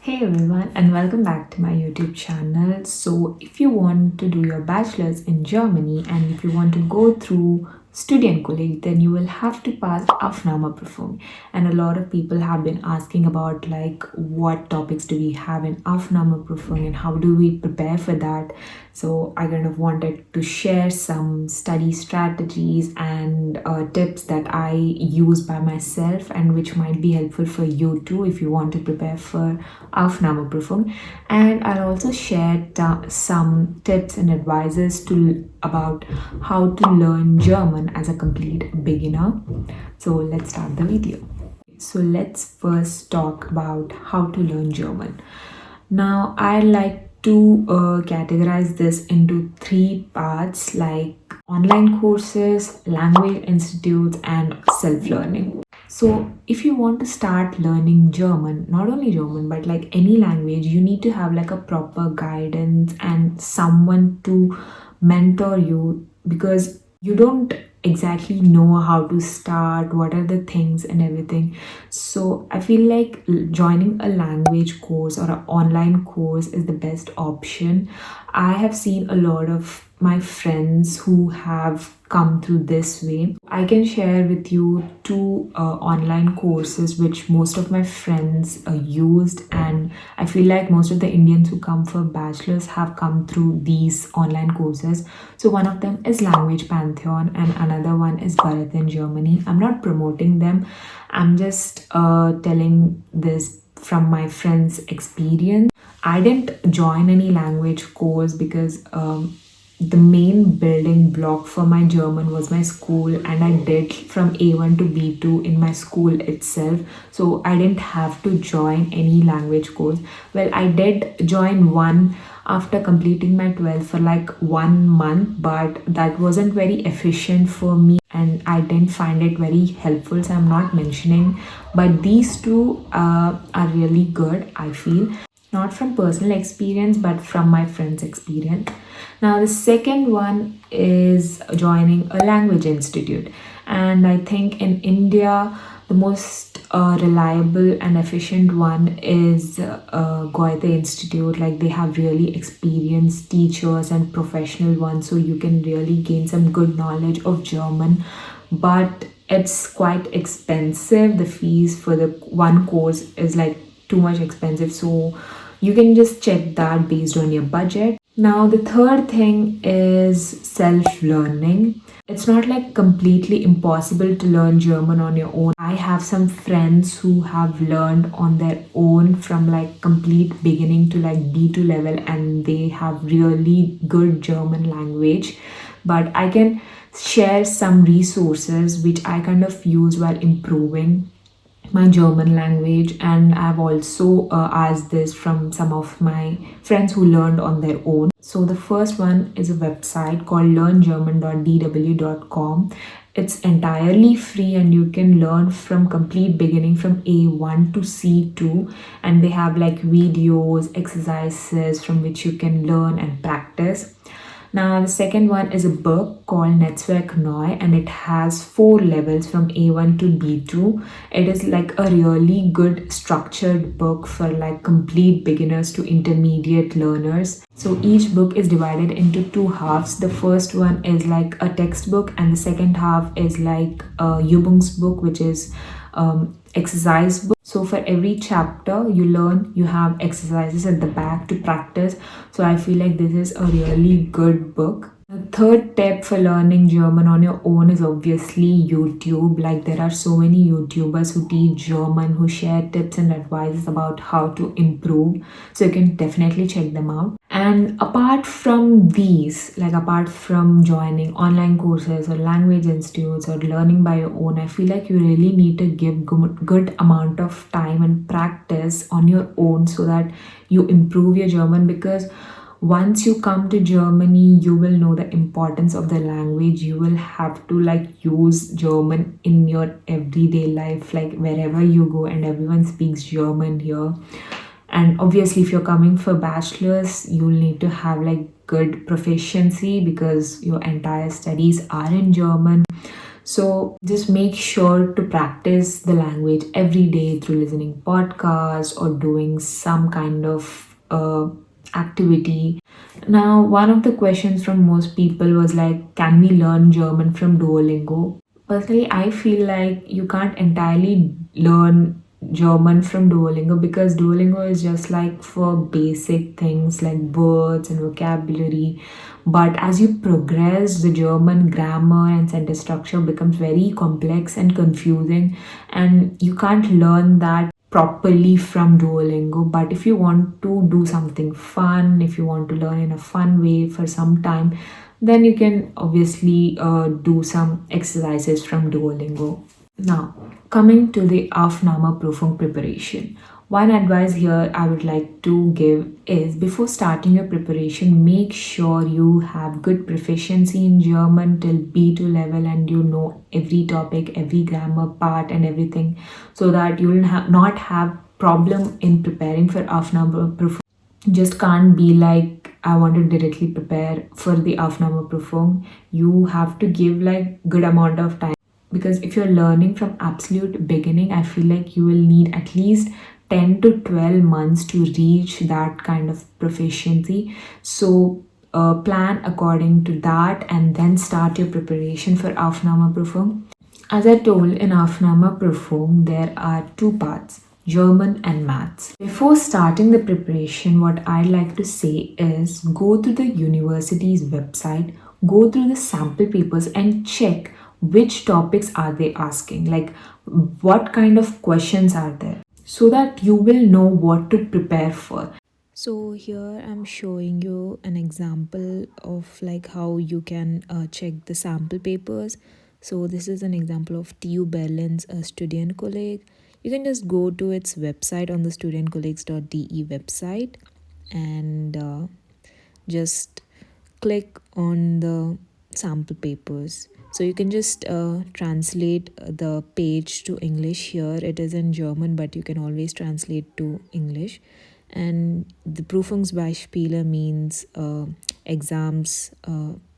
Hey everyone, and welcome back to my YouTube channel. So, if you want to do your bachelor's in Germany and if you want to go through Studienkolleg, then you will have to pass Aufnahmeprüfung. And a lot of people have been asking about what topics do we have in Aufnahmeprüfung and how do we prepare for that. So, I kind of wanted to share some study strategies and tips that I use by myself and which might be helpful for you too if you want to prepare for Aufnahmeprüfung. And I'll also share some tips and advices about how to learn German as a complete beginner. So let's start the video. So let's first talk about how to learn German. Now I like to categorize this into three parts like online courses, language institutes, and self-learning. So, if you want to start learning German, not only German, but like any language, you need to have like a proper guidance and someone to mentor you because you don't exactly know how to start, what are the things and everything. So, I feel like joining a language course or an online course is the best option. I have seen a lot of my friends who have come through this way. I can share with you two online courses which most of my friends used, and I feel like most of the Indians who come for bachelors have come through these online courses. So one of them is Language Pantheon and another one is Bharat in Germany. I'm not promoting them. I'm just telling this from my friends' experience. I didn't join any language course because the main building block for my German was my school, and I did from A1 to B2 in my school itself. So I didn't have to join any language course. Well, I did join one after completing my 12th for like 1 month, but that wasn't very efficient for me and I didn't find it very helpful. So I'm not mentioning, but these two are really good, I feel. Not from personal experience, but from my friends' experience. Now, the second one is joining a language institute. And I think in India, the most reliable and efficient one is Goethe Institute. Like they have really experienced teachers and professional ones, so you can really gain some good knowledge of German. But it's quite expensive. The fees for the one course is like too much expensive. So you can just check that based on your budget. Now, the third thing is self-learning. It's not like completely impossible to learn German on your own. I have some friends who have learned on their own from like complete beginning to like B2 level, and they have really good German language. But I can share some resources which I kind of use while improving my German language, and I've also asked this from some of my friends who learned on their own. So the first one is a website called learngerman.dw.com. It's entirely free and you can learn from complete beginning from A1 to C2, and they have like videos, exercises from which you can learn and practice. Now, the second one is a book called Netzwerk Neu, and it has 4 levels from A1 to B2. It is like a really good structured book for like complete beginners to intermediate learners. So each book is divided into 2 halves. The first one is like a textbook, and the second half is like a Übungsbuch, which is exercise book. So for every chapter you learn, you have exercises at the back to practice. So I feel like this is a really good book. The third tip for learning German on your own is obviously YouTube. Like there are so many YouTubers who teach German, who share tips and advices about how to improve. So you can definitely check them out. And apart from these, like apart from joining online courses or language institutes or learning by your own, I feel like you really need to give good amount of time and practice on your own so that you improve your German, because once you come to Germany, you will know the importance of the language. You will have to like use German in your everyday life, like wherever you go, and everyone speaks German here. And obviously, if you're coming for bachelors, you'll need to have like good proficiency because your entire studies are in German. So just make sure to practice the language every day through listening podcasts or doing some kind of activity. Now, one of the questions from most people was like, can we learn German from Duolingo? Personally, I feel like you can't entirely learn German from Duolingo because Duolingo is just like for basic things like words and vocabulary. But as you progress, the German grammar and sentence structure becomes very complex and confusing, and you can't learn that properly from Duolingo. But if you want to do something fun, if you want to learn in a fun way for some time, then you can obviously do some exercises from Duolingo. Now, coming to the Aufnahmeprüfung preparation. One advice here I would like to give is before starting your preparation, make sure you have good proficiency in German till B2 level and you know every topic, every grammar part, and everything, so that you will not have problem in preparing for Aufnahmeprüfung. Just can't be like I want to directly prepare for the Aufnahmeprüfung. You have to give like good amount of time, because if you're learning from absolute beginning, I feel like you will need at least 10 to 12 months to reach that kind of proficiency. So plan according to that and then start your preparation for Aufnahmeprüfung. As I told, in Aufnahmeprüfung there are two parts, German and maths. Before starting the preparation, what I'd like to say is go to the university's website, go through the sample papers and check which topics are they asking, like what kind of questions are there, so that you will know what to prepare for. So here I'm showing you an example of like how you can check the sample papers. So this is an example of TU Berlin's Studienkolleg. You can just go to its website on the studienkollegs.de website and just click on the sample papers. So you can just translate the page to English. Here it is in German, but you can always translate to English. And the Prüfungsbeispiele means exams,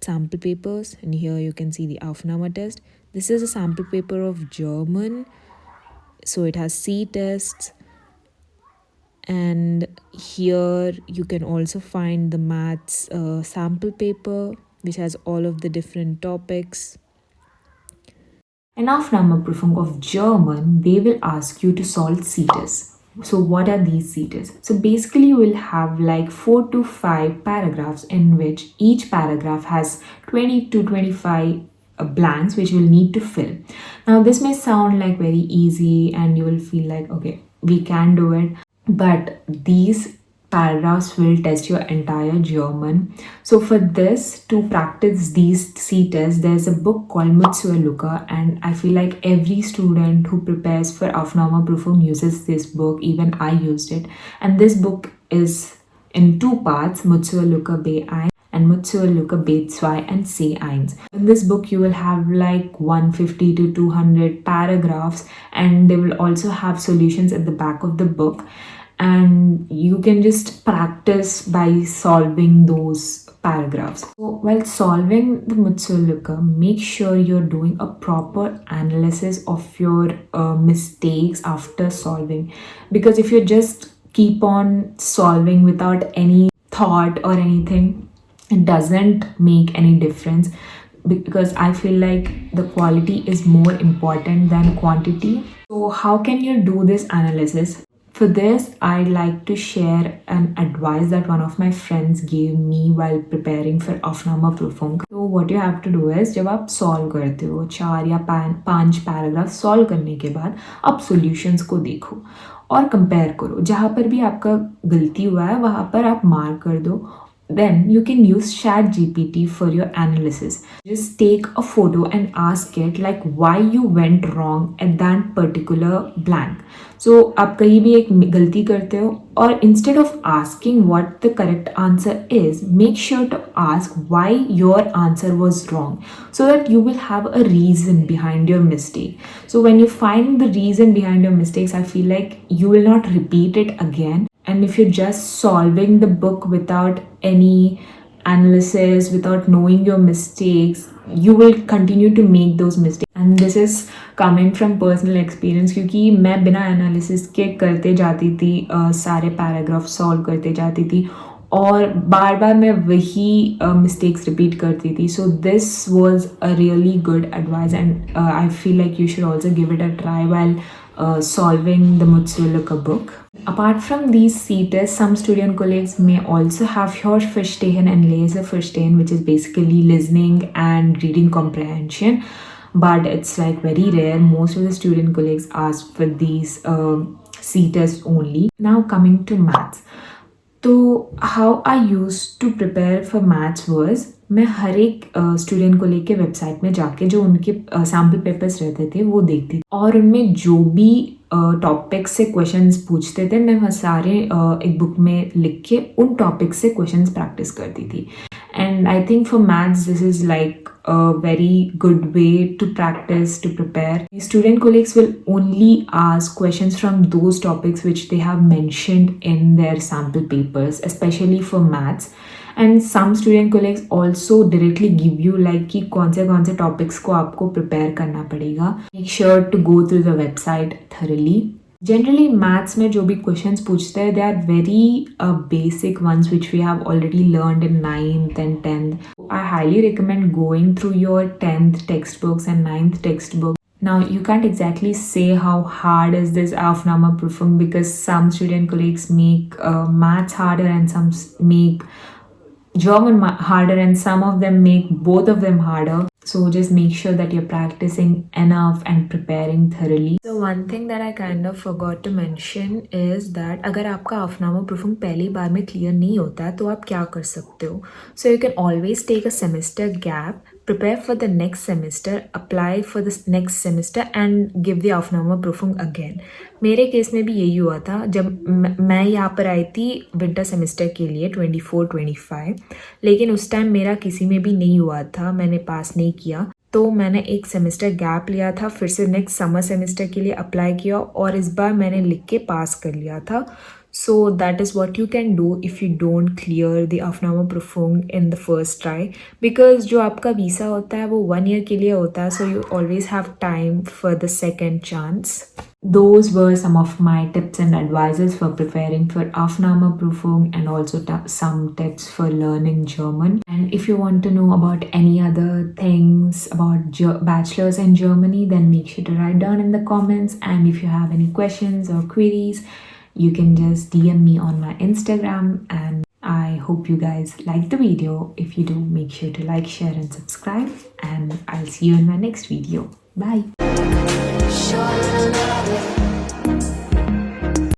sample papers. And here you can see the Aufnahme test. This is a sample paper of German. So it has C tests. And here you can also find the maths sample paper, which has all of the different topics. In Aufnahmeprüfung of German, they will ask you to solve CETES. So what are these CETES? So basically you will have like 4 to 5 paragraphs in which each paragraph has 20 to 25 blanks which you will need to fill. Now this may sound like very easy and you will feel like, okay, we can do it. But these paragraphs will test your entire German. So for this, to practice these C tests, there's a book called Luecke, and I feel like every student who prepares for Aufnahmeprüfung uses this book. Even I used it. And this book is in two parts, Luecke B1 and Luecke B2 and C1. In this book, you will have like 150 to 200 paragraphs, and they will also have solutions at the back of the book. And you can just practice by solving those paragraphs. So while solving the Luecke, make sure you're doing a proper analysis of your mistakes after solving. Because if you just keep on solving without any thought or anything, it doesn't make any difference, because I feel like the quality is more important than quantity. So how can you do this analysis? For this, I'd like to share an advice that one of my friends gave me while preparing for Aufnahmeprüfung. So what you have to do is, जब आप solve करते हो 4 या 5 paragraph solve करने के बाद आप solutions को देखो और कंपेयर करो. जहाँ पर भी आपका गलती हुआ है वहाँ पर आप मार्क कर दो. Then you can use ChatGPT for your analysis. Just take a photo and ask it like why you went wrong at that particular blank. So आप कहीं भी एक गलती करते हो और instead of asking what the correct answer is, make sure to ask why your answer was wrong, so that you will have a reason behind your mistake. So when you find the reason behind your mistakes, I feel like you will not repeat it again. And if you're just solving the book without any analysis, without knowing your mistakes, you will continue to make those mistakes. And and this is coming from personal experience, क्योंकि मैं बिना analysis के करते जाती थी, सारे paragraph solve करते जाती थी और बार बार मैं वही मिस्टेक्स रिपीट करती थी. So this was a really good advice and I feel like you should also give it a try while solving the Luecke book. Apart from these C tests, some student colleagues may also have Hörverstehen and Leseverstehen, which is basically listening and reading comprehension. But it's like very rare. Most of the student colleagues ask for these C tests only. Now coming to maths. तो how I use to prepare for maths वर्स, मैं हर एक student को लेके website में जाके जो उनके सैम्पल पेपर्स रहते थे वो देखती थी और उनमें जो भी टॉपिक्स से क्वेश्चंस पूछते थे मैं वह सारे एक बुक में लिख के उन टॉपिक्स से क्वेश्चंस प्रैक्टिस करती थी. And I think for maths, this is like a very good way to practice, to prepare. Student colleagues will only ask questions from those topics which they have mentioned in their sample papers, especially for maths. And some student colleagues also directly give you like कि कौन से topics को आपको prepare करना पड़ेगा. Make sure to go through the website thoroughly. Generally, maths में जो भी questions पूछते हैं, they are very basic ones which we have already learned in 9th and 10th. I highly recommend going through your 10th textbooks and 9th textbook. Now, you can't exactly say how hard is this Aufnahmeprüfung because some student colleagues make maths harder and some make German harder and some of them make both of them harder. So just make sure that you're practicing enough and preparing thoroughly. So one thing that I kind of forgot to mention is that अगर आपका Aufnahmeprüfung पहली बार में clear नहीं होता है तो आप क्या कर सकते हो. So you can always take a semester gap, prepare for the next semester, apply for the next semester and give the Aufnahmeprüfung again. मेरे केस में भी यही हुआ था जब मैं यहाँ पर आई थी विंटर सेमेस्टर के लिए 24-25, लेकिन उस टाइम मेरा किसी में भी नहीं हुआ था, मैंने पास नहीं किया, तो मैंने एक सेमेस्टर गैप लिया था, फिर से नेक्स्ट समर सेमेस्टर के लिए अप्लाई किया और इस बार मैंने लिख के पास कर लिया था. So that is what you can do if you don't clear the Aufnahmeprüfung in the first try, because जो आपका वीसा होता है वो 1 year के लिए होता है, so you always have time for the second chance. Those were some of my tips and advices for preparing for Aufnahmeprüfung and also some tips for learning German. And if you want to know about any other things about bachelors in Germany, then make sure to write down in the comments. And if you have any questions or queries, you can just DM me on my Instagram. And I hope you guys liked the video. If you do, make sure to like, share and subscribe. And I'll see you in my next video. Bye.